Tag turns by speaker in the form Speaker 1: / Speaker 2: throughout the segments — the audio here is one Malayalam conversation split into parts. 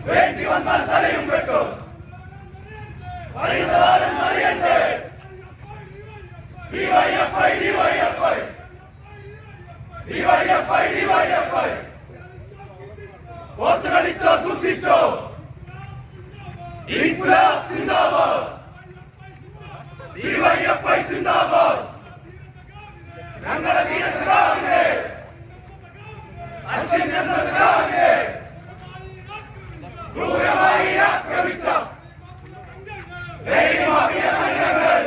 Speaker 1: വേണ്ടി വന്നാൽ തലയും വെട്ടും. ഓർത്ത് കളിച്ചോ സൂക്ഷിച്ചോ. ഇൻക്ലാബ് സിന്ദാബാദ്. ഡിവൈഎഫ്ഐ സിന്ദാബാദ്. ഞങ്ങളുടെ വീരസഖാവിനെ അശ്വിൻ എന്ന സഖാവിനെ ക്രൂരമായി ആക്രമിച്ച മാഫിയ സംഘങ്ങൾ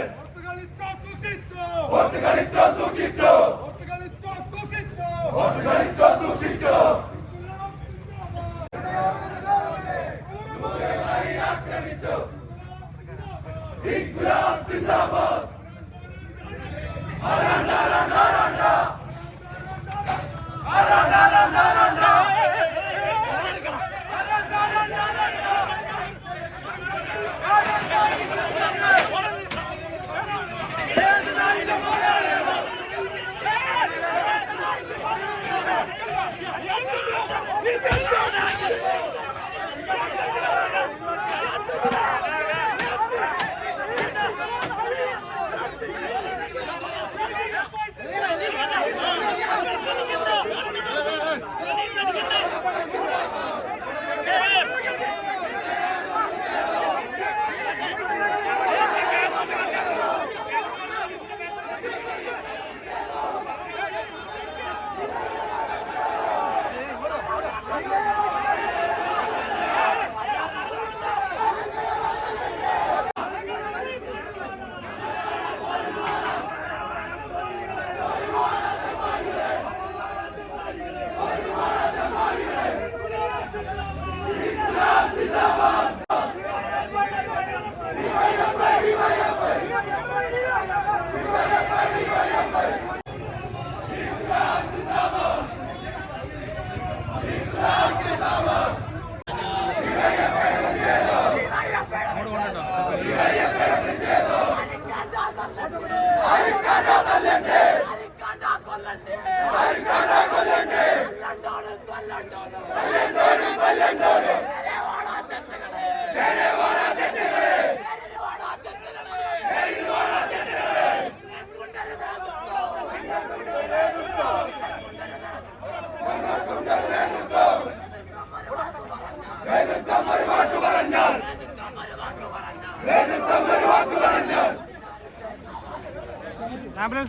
Speaker 1: ഓർത്ത് കളിച്ചോ സൂക്ഷിച്ചോ. ഓർത്ത് കളിച്ചോ സൂക്ഷിച്ചോ. ക്രൂരമായി ആക്രമിച്ചു. ഇൻക്ലാബ് സിന്ദാബാദ്.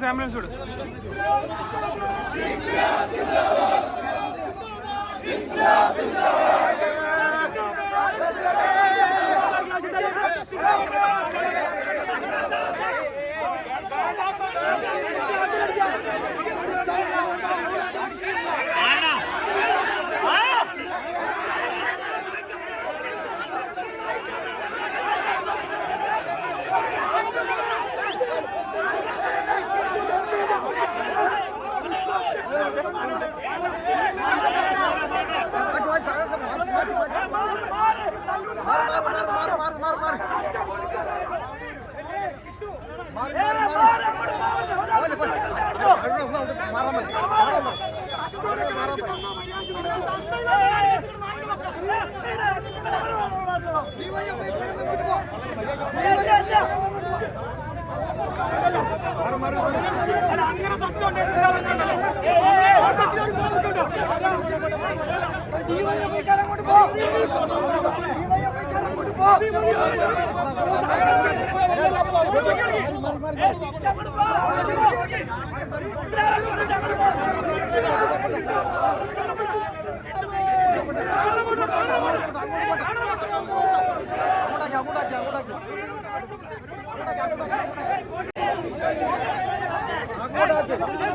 Speaker 2: ആംബുലൻസ് വിടും.
Speaker 1: Gracias.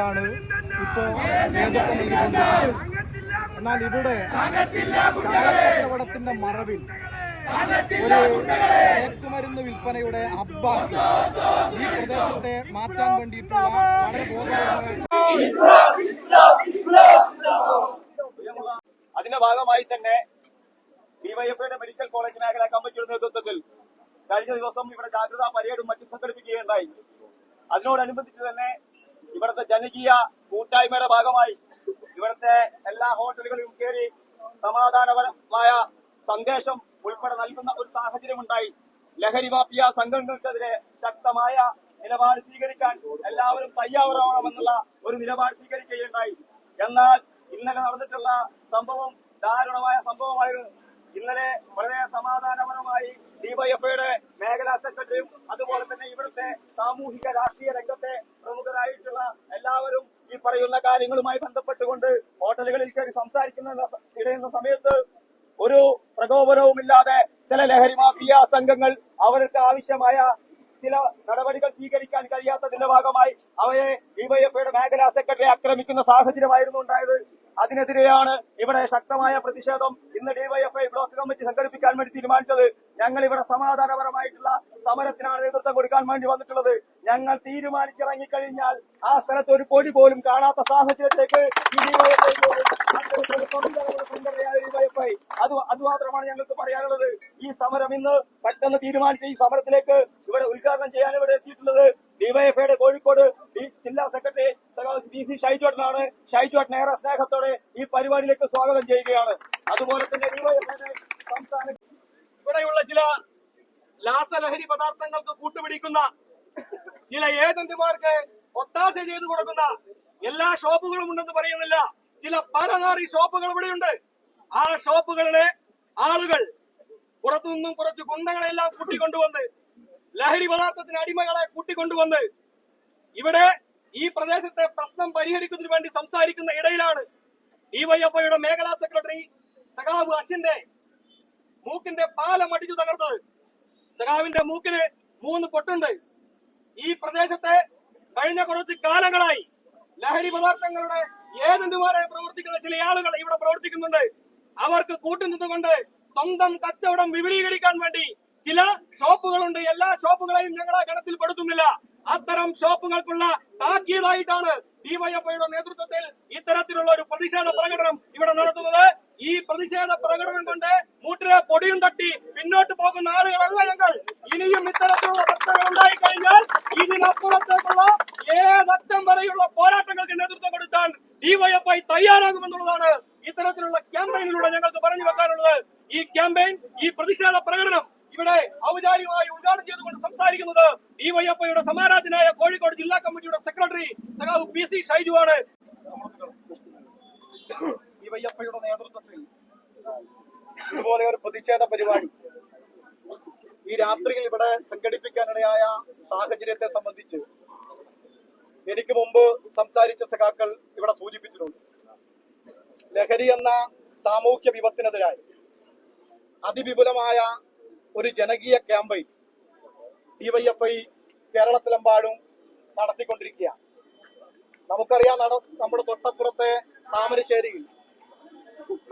Speaker 3: ാണ് ഇപ്പോ നേതൃത്വം നൽകിക്കൊണ്ടിരിക്കുന്നത്. എന്നാൽ ഇവിടെ കച്ചവടത്തിന്റെ മറവിൽ ഒരു മയക്കുമരുന്ന് വിൽപ്പനയുടെ ഹബ്ബാക്കി ഈ പ്രദേശത്തെ മാറ്റാൻ വേണ്ടിയിട്ടുള്ള വളരെ ബോധപൂർവമായ
Speaker 4: അതിന്റെ ഭാഗമായി തന്നെ ഡിവൈഎഫ്ഐയുടെ മെഡിക്കൽ കോളേജ് മേഖലാ കമ്മിറ്റിയുടെ നേതൃത്വത്തിൽ കഴിഞ്ഞ ദിവസം ഇവിടെ ജാഗ്രതാ പരേഡും മറ്റും സംഘടിപ്പിക്കുകയുണ്ടായി. അതിനോടനുബന്ധിച്ച് തന്നെ ഇവിടുത്തെ ജനകീയ കൂട്ടായ്മയുടെ ഭാഗമായി ഇവിടുത്തെ എല്ലാ ഹോട്ടലുകളിലും കയറി സമാധാനപരമായ സന്ദേശം ഉൾപ്പെടെ നൽകുന്ന ഒരു സാഹചര്യമുണ്ടായി. ലഹരി മാഫിയ സംഘടനകൾക്കെതിരെ ശക്തമായ നിലപാട് സ്വീകരിക്കാൻ എല്ലാവരും തയ്യാറാവണമെന്നുള്ള ഒരു നിലപാട് സ്വീകരിക്കുകയുണ്ടായി. എന്നാൽ ഇന്നലെ നടന്നിട്ടുള്ള സംഭവം ദാരുണമായ സംഭവമായിരുന്നു. ഇന്നലെ വളരെ സമാധാനപരമായി ഡിവൈഎഫ്ഐയുടെ മേഖലാ സെക്രട്ടറിയും അതുപോലെ തന്നെ ഇവിടുത്തെ സാമൂഹിക രാഷ്ട്രീയ രംഗത്തെ പ്രമുഖരായിട്ടുള്ള എല്ലാവരും ഈ പറയുന്ന കാര്യങ്ങളുമായി ബന്ധപ്പെട്ടുകൊണ്ട് ഹോട്ടലുകളിൽ കയറി സംസാരിക്കുന്ന സമയത്ത് ഒരു പ്രകോപനവുമില്ലാതെ ചില ലഹരി മാഫിയ സംഘങ്ങൾ അവർക്ക് ആവശ്യമായ ചില നടപടികൾ സ്വീകരിക്കാൻ കഴിയാത്തതിന്റെ ഭാഗമായി അവരെ ഡിവൈഎഫ്ഐയുടെ മേഖലാ സെക്രട്ടറി ആക്രമിക്കുന്ന സാഹചര്യമായിരുന്നു ഉണ്ടായത്. അതിനെതിരെയാണ് ഇവിടെ ശക്തമായ പ്രതിഷേധം ഇന്ന് ഡിവൈഎഫ്ഐ ബ്ലോക്ക് കമ്മിറ്റി സംഘടിപ്പിക്കാൻ വേണ്ടി തീരുമാനിച്ചത്. ഞങ്ങൾ ഇവിടെ സമാധാനപരമായിട്ടുള്ള സമരത്തിനാണ് നേതൃത്വം കൊടുക്കാൻ വേണ്ടി വന്നിട്ടുള്ളത്. ഞങ്ങൾ തീരുമാനിച്ചിറങ്ങിക്കഴിഞ്ഞാൽ ആ സ്ഥലത്ത് ഒരു പൊടി പോലും കാണാത്ത സാഹചര്യത്തിലേക്ക് ഈ ഡിവൈഎഫ്ഐ അതുമാത്രമാണ് ഞങ്ങൾക്ക് പറയാനുള്ളത്. ഈ സമരം ഇന്ന് പെട്ടെന്ന് തീരുമാനിച്ച ഈ സമരത്തിലേക്ക് ഇവിടെ ഉദ്ഘാടനം ചെയ്യാൻ ഇവിടെ എത്തിയിട്ടുള്ളത് ഡിവൈഎഫ്ഐയുടെ കോഴിക്കോട് ജില്ലാ സെക്രട്ടറി PC ഷൈജോട്ടനാണ്. ഷൈജോട്ടൻ ഏറെ സ്നേഹത്തോടെ ഈ പരിപാടിയിലേക്ക് സ്വാഗതം ചെയ്യുകയാണ്. അതുപോലെ തന്നെ ഡിവൈഎഫ്ഐയുടെ സംസ്ഥാന ഇവിടെയുള്ള ചില രാസലഹരി പദാർത്ഥങ്ങൾക്ക് കൂട്ടുപിടിക്കുന്ന ചില ഏജന്റുമാർക്ക് ഒത്താശ ചെയ്തു കൊടുക്കുന്ന എല്ലാ ഷോപ്പുകളും ഉണ്ടെന്ന് പറയുന്നില്ല. ചില പരനാറി ഷോപ്പുകൾ ഇവിടെയുണ്ട്. ആ ഷോപ്പുകളിലെ ആളുകൾ പുറത്തുനിന്നും കുറച്ച് ഗുണ്ടകളെല്ലാം കൂട്ടിക്കൊണ്ടുവന്ന് ലഹരി പദാർത്ഥത്തിന് അടിമകളെ കൂട്ടിക്കൊണ്ടുവന്ന് ഇവിടെ ഈ പ്രദേശത്തെ പ്രശ്നം പരിഹരിക്കുന്നതിന് വേണ്ടി സംസാരിക്കുന്ന ഇടയിലാണ് ഡിവൈഎഫ്ഐയുടെ മേഖലാ സെക്രട്ടറി സഖാവ് അശ്വിന്റെ മൂക്കിന്റെ പാലം അടിച്ചു തകർത്തത്. സഖാവിന്റെ മൂക്കിന് 3 പൊട്ടുണ്ട്. ഈ പ്രദേശത്തെ കഴിഞ്ഞ കുറച്ച് കാലങ്ങളായി ലഹരി പദാർത്ഥങ്ങളുടെ ഏജന്റുമാരായി പ്രവർത്തിക്കുന്ന ചില ആളുകൾ ഇവിടെ പ്രവർത്തിക്കുന്നുണ്ട്. അവർക്ക് കൂട്ടുനിന്നുകൊണ്ട് സ്വന്തം കച്ചവടം വിപുലീകരിക്കാൻ വേണ്ടി ചില ഷോപ്പുകളുണ്ട്. എല്ലാ ഷോപ്പുകളെയും ഞങ്ങൾ ആ ഗണത്തിൽ പെടുത്തുന്നില്ല. അത്തരം ഷോപ്പുകൾക്കുള്ള താക്കീതായിട്ടാണ് ഡിവൈഎഫ്ഐയുടെ നേതൃത്വത്തിൽ ഇത്തരത്തിലുള്ള ഒരു പ്രതിഷേധ പ്രകടനം ഇവിടെ നടത്തുന്നത്. ഈ പ്രതിഷേധ പ്രകടനം കൊണ്ട് മൂട്ടിലെ പൊടിയും തട്ടി പിന്നോട്ട് പോകുന്ന ആളുകളല്ല ഞങ്ങൾ. ഇനിയും ഇത്തരത്തിലുള്ള പ്രശ്നങ്ങൾ ഉണ്ടായിക്കഴിഞ്ഞാൽ ഇതിനപ്പുറത്തേക്കുള്ള ഏതറ്റം വരെയുള്ള പോരാട്ടങ്ങൾക്ക് നേതൃത്വം കൊടുക്കാൻ ഡിവൈഎഫ്ഐ തയ്യാറാകുമെന്നുള്ളതാണ് ഇത്തരത്തിലുള്ള ക്യാമ്പയിനിലൂടെ ഞങ്ങൾക്ക് പറഞ്ഞു വെക്കാനുള്ളത്. ഈ ക്യാമ്പയിൻ, ഈ പ്രതിഷേധ പ്രകടനം ഇവിടെ ഔപചാരികമായി ഉദ്ഘാടനം ചെയ്തുകൊണ്ട് സംസാരിക്കുന്നത് ഡിവൈഎഫ്ഐയുടെ സമാരാധനായ കോഴിക്കോട് ജില്ലാ കമ്മിറ്റിയുടെ സെക്രട്ടറി സഖാവ് PC ഷൈജു ആണ്. ഡിവൈഎഫ്ഐയുടെ നേതൃത്വത്തിൽ ഇതുപോലെ ഒരു പ്രതിഷേധ പരിപാടി ഈ രാത്രിയിൽ ഇവിടെ സംഘടിപ്പിക്കാനിടയായ സാഹചര്യത്തെ സംബന്ധിച്ച് എനിക്ക് മുമ്പ് സംസാരിച്ച സഖാക്കൾ ഇവിടെ സൂചിപ്പിച്ചിട്ടുണ്ട്. ലഹരി എന്ന സാമൂഹ്യ വിപത്തിനെതിരായി അതിവിപുലമായ ഒരു ജനകീയ ക്യാമ്പയിൻ ഡിവൈഎഫ്ഐ കേരളത്തിലെമ്പാടും നടത്തിക്കൊണ്ടിരിക്കുകയാണ്. നമുക്കറിയാം, നമ്മുടെ തൊട്ടപ്പുറത്തെ താമരശ്ശേരിയിൽ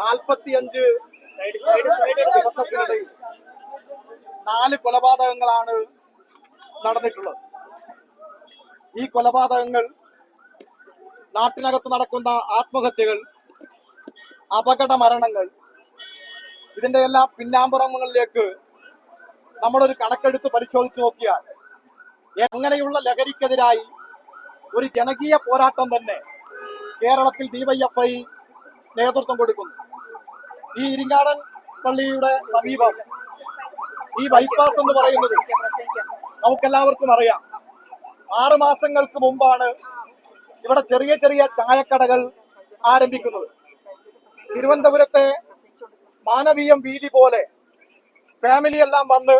Speaker 4: 45 ദിവസത്തിനിടയിൽ 4 കൊലപാതകങ്ങളാണ് നടന്നിട്ടുള്ളത്. ഈ കൊലപാതകങ്ങൾ, നാട്ടിനകത്ത് നടക്കുന്ന ആത്മഹത്യകൾ, അപകട മരണങ്ങൾ, ഇതിന്റെ എല്ലാം പിന്നാമ്പുറങ്ങളിലേക്ക് നമ്മളൊരു കണക്കെടുത്ത് പരിശോധിച്ച് നോക്കിയാൽ എങ്ങനെയുള്ള ലഹരിക്കെതിരായി ഒരു ജനകീയ പോരാട്ടം തന്നെ കേരളത്തിൽ ഡിവൈഎഫ്ഐ നേതൃത്വം കൊടുക്കുന്നു. ഈ ഇരിങ്ങാടൻ പള്ളിയുടെ സമീപം ഈ ബൈപ്പാസ് എന്ന് പറയുന്നത് നമുക്കെല്ലാവർക്കും അറിയാം. 6 മാസങ്ങൾക്ക് മുമ്പാണ് ഇവിടെ ചെറിയ ചെറിയ ചായക്കടകൾ ആരംഭിക്കുന്നത്. തിരുവനന്തപുരത്തെ മാനവീയം വീതി പോലെ ഫാമിലി എല്ലാം വന്ന്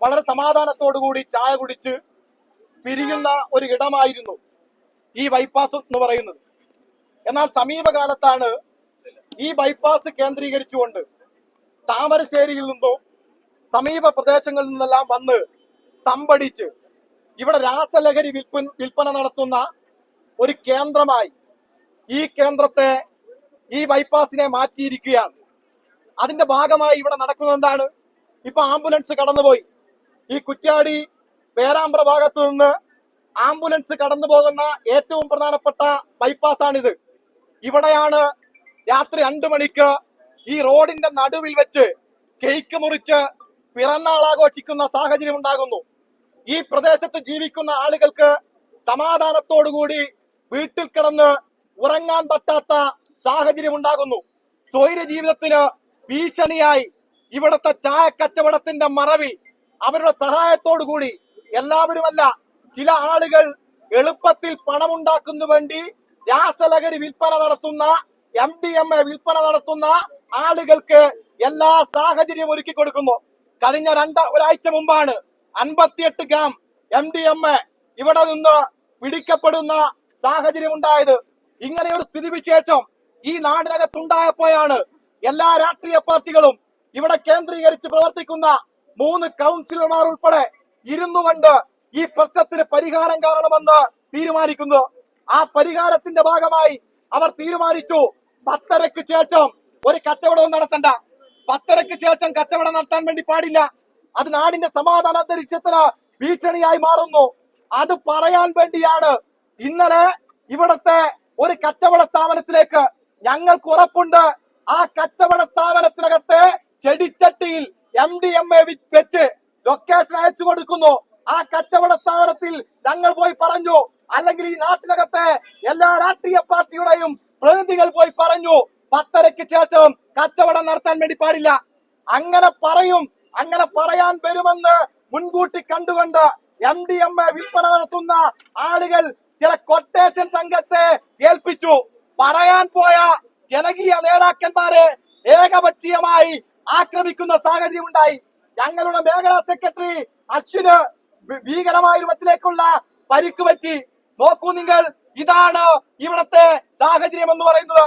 Speaker 4: വളരെ സമാധാനത്തോടുകൂടി ചായ കുടിച്ച് പിരിയുന്ന ഒരു ഇടമായിരുന്നു ഈ ബൈപ്പാസ് എന്ന് പറയുന്നത്. എന്നാൽ സമീപകാലത്താണ് ഈ ബൈപ്പാസ് കേന്ദ്രീകരിച്ചുകൊണ്ട് താമരശ്ശേരിയിൽ നിന്നും സമീപ പ്രദേശങ്ങളിൽ നിന്നെല്ലാം വന്ന് തമ്പടിച്ച്
Speaker 3: ഇവിടെ രാസലഹരി വിൽപ്പന നടത്തുന്ന ഒരു കേന്ദ്രമായി ഈ കേന്ദ്രത്തെ ഈ ബൈപ്പാസിനെ മാറ്റിയിരിക്കുകയാണ്. അതിന്റെ ഭാഗമായി ഇവിടെ നടക്കുന്നത് എന്താണ്? ഇപ്പൊ ആംബുലൻസ് കടന്നുപോയി. ഈ കുറ്റ്യാടി പേരാമ്പ്ര ഭാഗത്ത് നിന്ന് ആംബുലൻസ് കടന്നു പോകുന്ന ഏറ്റവും പ്രധാനപ്പെട്ട ബൈപ്പാസാണിത്. ഇവിടെയാണ് രാത്രി 2 മണിക്ക് ഈ റോഡിന്റെ നടുവിൽ വെച്ച് കേക്ക് മുറിച്ച് പിറന്നാൾ ആഘോഷിക്കുന്ന സാഹചര്യം ഉണ്ടാകുന്നു. ഈ പ്രദേശത്ത് ജീവിക്കുന്ന ആളുകൾക്ക് സമാധാനത്തോടുകൂടി വീട്ടിൽ കിടന്ന് ഉറങ്ങാൻ പറ്റാത്ത സാഹചര്യം ഉണ്ടാകുന്നു. സ്വൈര ജീവിതത്തിന് ഭീഷണിയായി ഇവിടുത്തെ ചായ കച്ചവടത്തിന്റെ മറവിൽ അവരുടെ സഹായത്തോടു കൂടി എല്ലാവരുമല്ല, ചില ആളുകൾ എളുപ്പത്തിൽ പണമുണ്ടാക്കുന്നതിനു വേണ്ടി രാസലഹരി വിൽപ്പന നടത്തുന്ന MDMA വിൽപ്പന നടത്തുന്ന ആളുകൾക്ക് എല്ലാ സാഹചര്യവും ഒരുക്കി കൊടുക്കുന്നു. കഴിഞ്ഞ ഒരാഴ്ച മുമ്പാണ് 58 ഗ്രാം MDMA ഇവിടെ നിന്ന് പിടിക്കപ്പെടുന്ന സാഹചര്യം ഉണ്ടായത്. ഇങ്ങനെ ഒരു സ്ഥിതിവിശേഷം ഈ നാടിനകത്തുണ്ടായപ്പോഴാണ് എല്ലാ രാഷ്ട്രീയ പാർട്ടികളും ഇവിടെ കേന്ദ്രീകരിച്ച് പ്രവർത്തിക്കുന്ന 3 കൗൺസിലർമാർ ഉൾപ്പെടെ ഇരുന്നുകൊണ്ട് ഈ പ്രശ്നത്തിന് പരിഹാരം കാണണമെന്ന് തീരുമാനിക്കുന്നു. ആ പരിഹാരത്തിന്റെ ഭാഗമായി അവർ തീരുമാനിച്ചു 10:30-ക്ക് ശേഷം ഒരു കച്ചവടവും നടത്തണ്ട. 10:30-ക്ക് ശേഷം കച്ചവടം നടത്താൻ വേണ്ടി പാടില്ല. അത് നാടിന്റെ സമാധാന അന്തരീക്ഷത്തിന് ഭീഷണിയായി മാറുന്നു. അത് പറയാൻ വേണ്ടിയാണ് ഇന്നലെ ഇവിടത്തെ ഒരു കച്ചവട സ്ഥാപനത്തിലേക്ക് ഞങ്ങൾക്ക് ഉറപ്പുണ്ട് ആ കച്ചവട സ്ഥാപനത്തിനകത്തെ ചെടിച്ചട്ടിയിൽ MDMA വെച്ച് ലൊക്കേഷൻ അയച്ചു കൊടുക്കുന്നു. ആ കച്ചവട സ്ഥാപനത്തിൽ ഞങ്ങൾ പോയി പറഞ്ഞു, അല്ലെങ്കിൽ ഈ നാട്ടിനകത്തെ എല്ലാ രാഷ്ട്രീയ പാർട്ടിയുടെയും പ്രതിനിധികൾ പോയി പറഞ്ഞു 10:30-ക്ക് ശേഷം കച്ചവടം നടത്താൻ വേണ്ടി പാടില്ല. അങ്ങനെ പറയും, അങ്ങനെ പറയാൻ വരുമെന്ന് മുൻകൂട്ടി കണ്ടുകൊണ്ട് MDMA വിൽപ്പന നടത്തുന്ന ആളുകൾ ചില കൊട്ടേഷൻ സംഘത്തെ ഏൽപ്പിച്ചു. പറയാൻ പോയ ജനകീയ നേതാക്കന്മാരെ ഏകപക്ഷീയമായി ആക്രമിക്കുന്ന സാഹചര്യം ഉണ്ടായി. ഞങ്ങളുടെ മേഖലാ സെക്രട്ടറി അശ്വിന് ഭീകരമായ രൂപത്തിലേക്കുള്ള പരിക്ക് പറ്റി. നോക്കൂ നിങ്ങൾ, ഇതാണ് ഇവിടത്തെ സാഹചര്യം എന്ന് പറയുന്നത്.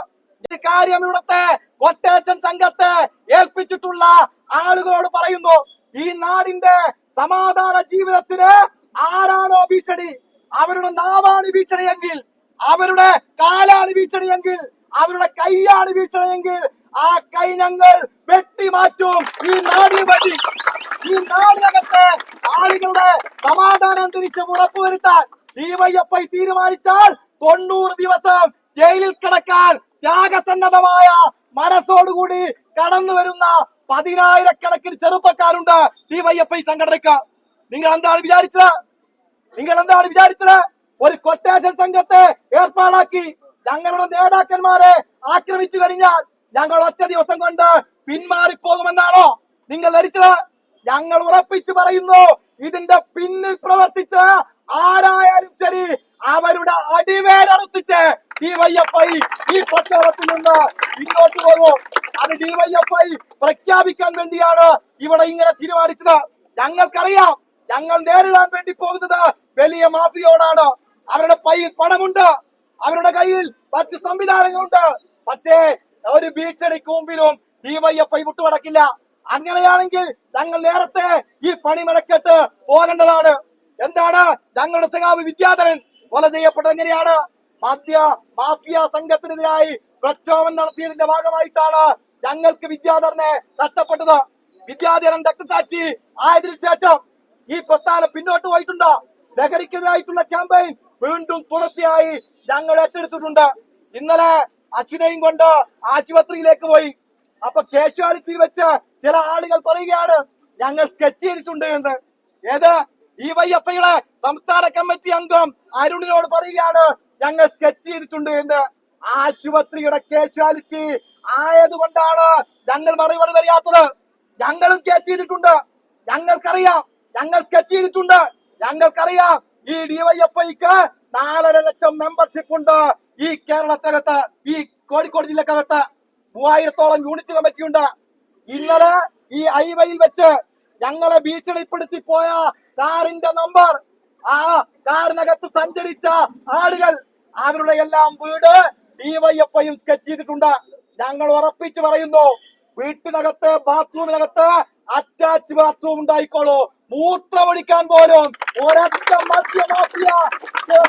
Speaker 3: ഈ കാര്യം ഇവിടത്തെ കൊട്ടേഷൻ സംഘത്തെ ഏൽപ്പിച്ചിട്ടുള്ള ആളുകളോട് പറയുന്നു, ഈ നാടിന്റെ സമാധാന ജീവിതത്തിന് ആരാണോ ഭീഷണി, അവരുടെ നാവാണ് ഭീഷണിയെങ്കിൽ, അവരുടെ കാലാണ് ഭീഷണിയെങ്കിൽ, അവരുടെ കൈയാണ് ഭീഷണിയെങ്കിൽ ആ കൈ ഞങ്ങൾ വെട്ടിമാറ്റും. ഈ നാടിന് പറ്റി ഈ നാടിനകത്തെ ആളുകളുടെ സമാധാന അന്തരീക്ഷം ഉറപ്പുവരുത്താൻ DYFI തീരുമാനിച്ചാൽ 90 ദിവസം ജയിലിൽ കിടക്കാൻ ത്യാഗസന്നദ്ധമായ മനസ്സോടുകൂടി കടന്നു വരുന്ന 10,000-കണക്കിന് ചെറുപ്പക്കാരുണ്ട് DYFI സംഘടനയ്ക്ക്. നിങ്ങൾ എന്താണ് വിചാരിച്ചത്? ഒരു കൊട്ടേഷൻ സംഘത്തെ ഏർപ്പാടാക്കി ഞങ്ങളുടെ നേതാക്കന്മാരെ ആക്രമിച്ചു കഴിഞ്ഞാൽ ഞങ്ങൾ ഒറ്റ ദിവസം കൊണ്ട് പിന്മാറിപ്പോകുമെന്നാണോ നിങ്ങൾ ധരിച്ചത്? ഞങ്ങൾ ഉറപ്പിച്ചു പറയുന്നു, ഇതിന്റെ പിന്നിൽ പ്രവർത്തിച്ച ആരായാലും ശരി അവരുടെ അടിവേരറുത്തിച്ച് DYFI ഈ പ്രക്ഷോഭത്തിൽ നിന്ന് പിന്നോട്ട് പോകും. അത് DYFI പ്രഖ്യാപിക്കാൻ വേണ്ടിയാണ് ഇവിടെ ഇങ്ങനെ തീരുമാനിച്ചത്. ഞങ്ങൾക്കറിയാം, ഞങ്ങൾ നേരിടാൻ വേണ്ടി പോകുന്നത് വലിയ മാഫിയോടാണ്. അവരുടെ കയ്യിൽ പണമുണ്ട്, അവരുടെ കയ്യിൽ മറ്റ് സംവിധാനങ്ങളുണ്ട്. പക്ഷേ ഒരു ഭീഷണിക്ക് മുമ്പിലും DYFI വിട്ടുകിടക്കില്ല. അങ്ങനെയാണെങ്കിൽ ഞങ്ങൾ നേരത്തെ ഈ പണിമെടക്കെട്ട് പോകേണ്ടതാണ്. എന്താണ് ഞങ്ങളുടെ സഖാവ് വിദ്യാധരൻ കൊല ചെയ്യപ്പെട്ടത്? എങ്ങനെയാണ്? മാഫിയ സംഘത്തിനെതിരായി പ്രക്ഷോഭം നടത്തിയതിന്റെ ഭാഗമായിട്ടാണ് ഞങ്ങൾക്ക് വിദ്യാധരനെ നഷ്ടപ്പെട്ടത്. വിദ്യാധരൻ രക്തസാക്ഷി ആയതിനു ശേഷം ഈ പ്രസ്ഥാനം പിന്നോട്ട് പോയിട്ടുണ്ട്. ലഹരിക്കെതിരായിട്ടുള്ള ക്യാമ്പയിൻ വീണ്ടും തുടർച്ചയായി ഞങ്ങൾ ഏറ്റെടുത്തിട്ടുണ്ട്. ഇന്നലെ അച്ഛനെയും കൊണ്ട് ആശുപത്രിയിലേക്ക് പോയി. അപ്പൊ കാഷ്വാലിറ്റിയിൽ വെച്ച് ചില ആളുകൾ പറയുകയാണ് ഞങ്ങൾ സ്കെച്ച് ചെയ്തിട്ടുണ്ട് എന്ന്. ഏത്? DYFIയുടെ സംസ്ഥാന കമ്മിറ്റി അംഗം അരുണിനോട് പറയുകയാണ് ഞങ്ങൾ സ്കെച്ച് ചെയ്തിട്ടുണ്ട് എന്ന്. ആശുപത്രിയുടെ കാഷ്വാലിറ്റി ആയതുകൊണ്ടാണ് ഞങ്ങൾ മറുപടി വരാത്തത്. ഞങ്ങളും സ്കെച്ച് ചെയ്തിട്ടുണ്ട്, ഞങ്ങൾക്കറിയാം, ഞങ്ങൾ സ്കെച്ച് ചെയ്തിട്ടുണ്ട്. ഞങ്ങൾക്കറിയാം ഈ DYFIക്ക് 4.5 ലക്ഷം മെമ്പർഷിപ്പ് ഉണ്ട് ഈ കേരളത്തിനകത്ത്, ഈ കോഴിക്കോട് ജില്ലക്കകത്ത് 3000-ഓളം യൂണിറ്റ് കമ്മിറ്റിയുണ്ട്. ഇന്നലെ ഈ ഹൈവേയിൽ വെച്ച് ഞങ്ങളെ ഭീഷണിപ്പെടുത്തി പോയ കാറിന്റെ നമ്പർ, ആ കാറിനകത്ത് സഞ്ചരിച്ച ആളുകൾ, അവരുടെ എല്ലാം വീട് DYFIയും സ്കെച്ച് ചെയ്തിട്ടുണ്ട്. ഞങ്ങൾ ഉറപ്പിച്ചു പറയുന്നു, വീട്ടിനകത്ത് ബാത്റൂമിനകത്ത് അറ്റാച്ച് ബാത്റൂം ഉണ്ടായിക്കോളൂ. മൂത്രമൊഴിക്കാൻ പോലും ഒരൊറ്റ മദ്യമാഫിയ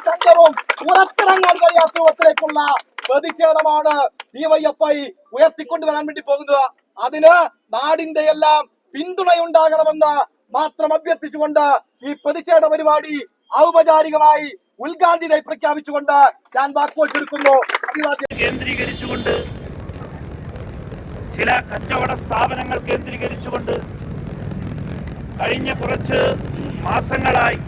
Speaker 3: സംഘവും പുറത്തിറങ്ങാൻ കഴിയാത്ത രൂപത്തിലേക്കുള്ള പ്രതിഷേധമാണ് ഡിവൈഎഫ്ഐ ഉയർത്തിക്കൊണ്ടുവരാൻ വേണ്ടി പോകുന്നത്. അതിന് നാടിന്റെ എല്ലാം പിന്തുണയുണ്ടാകണമെന്ന് മാത്രം അഭ്യർത്ഥിച്ചുകൊണ്ട് ഈ പ്രതിഷേധ പരിപാടി ഔപചാരികമായി ഉദ്ഘാടനമായി പ്രഖ്യാപിച്ചുകൊണ്ട് ഞാൻ വാക്കുകൾ ചുരുക്കുന്നു.
Speaker 5: കേന്ദ്രീകരിച്ചുകൊണ്ട് ചില കച്ചവട സ്ഥാപനങ്ങൾ കേന്ദ്രീകരിച്ചുകൊണ്ട് കഴിഞ്ഞ കുറച്ച് മാസങ്ങളായി